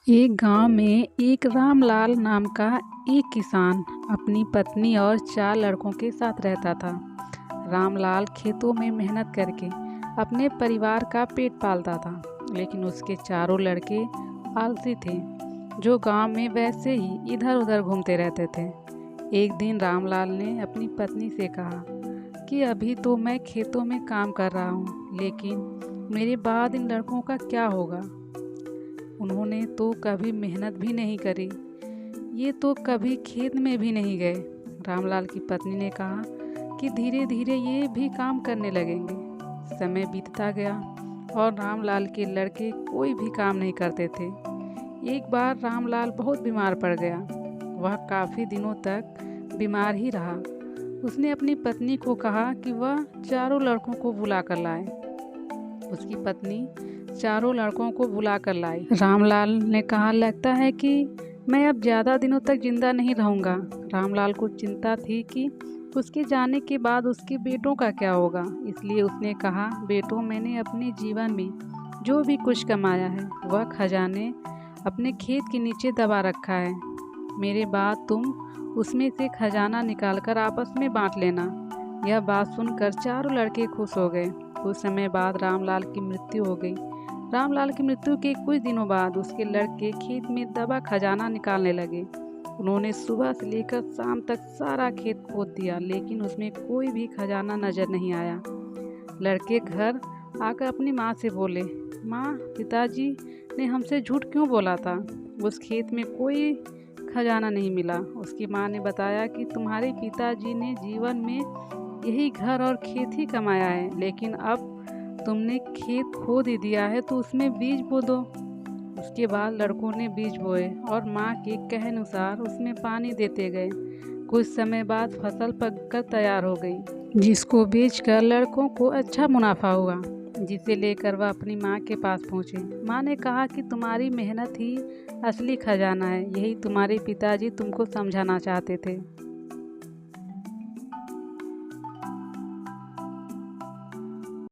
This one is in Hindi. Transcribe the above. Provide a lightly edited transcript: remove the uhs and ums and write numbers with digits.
एक गांव में एक रामलाल नाम का एक किसान अपनी पत्नी और 4 लड़कों के साथ रहता था। रामलाल खेतों में मेहनत करके अपने परिवार का पेट पालता था, लेकिन उसके चारों लड़के आलसी थे, जो गांव में वैसे ही इधर उधर घूमते रहते थे। एक दिन रामलाल ने अपनी पत्नी से कहा कि अभी तो मैं खेतों में काम कर रहा हूँ, लेकिन मेरे बाद इन लड़कों का क्या होगा? उन्होंने तो कभी मेहनत भी नहीं करी, ये तो कभी खेत में भी नहीं गए। रामलाल की पत्नी ने कहा कि धीरे धीरे ये भी काम करने लगेंगे। समय बीतता गया और रामलाल के लड़के कोई भी काम नहीं करते थे। एक बार रामलाल बहुत बीमार पड़ गया। वह काफ़ी दिनों तक बीमार ही रहा। उसने अपनी पत्नी को कहा कि वह चारों लड़कों को बुला कर लाए। उसकी पत्नी चारों लड़कों को बुला कर लाई। रामलाल ने कहा, लगता है कि मैं अब ज़्यादा दिनों तक जिंदा नहीं रहूँगा। रामलाल को चिंता थी कि उसके जाने के बाद उसके बेटों का क्या होगा, इसलिए उसने कहा, बेटों, मैंने अपने जीवन में जो भी कुछ कमाया है वह खजाने अपने खेत के नीचे दबा रखा है। मेरे बाद तुम उसमें से खजाना निकालकर आपस में बांट लेना। यह बात सुनकर चारों लड़के खुश हो गए। कुछ समय बाद रामलाल की मृत्यु हो गई। रामलाल की मृत्यु के कुछ दिनों बाद उसके लड़के खेत में दबा खजाना निकालने लगे। उन्होंने सुबह से लेकर शाम तक सारा खेत खोद दिया, लेकिन उसमें कोई भी खजाना नजर नहीं आया। लड़के घर आकर अपनी माँ से बोले, माँ, पिताजी ने हमसे झूठ क्यों बोला था? उस खेत में कोई खजाना नहीं मिला। उसकी माँ ने बताया कि तुम्हारे पिताजी ने जीवन में यही घर और खेत ही कमाया है, लेकिन अब तुमने खेत खोद ही दिया है, तो उसमें बीज बो दो। उसके बाद लड़कों ने बीज बोए और माँ के कहे अनुसार उसमें पानी देते गए। कुछ समय बाद फसल पककर तैयार हो गई, जिसको बेचकर लड़कों को अच्छा मुनाफा हुआ, जिसे लेकर वह अपनी माँ के पास पहुँचे। माँ ने कहा कि तुम्हारी मेहनत ही असली खजाना है, यही तुम्हारे पिताजी तुमको समझाना चाहते थे।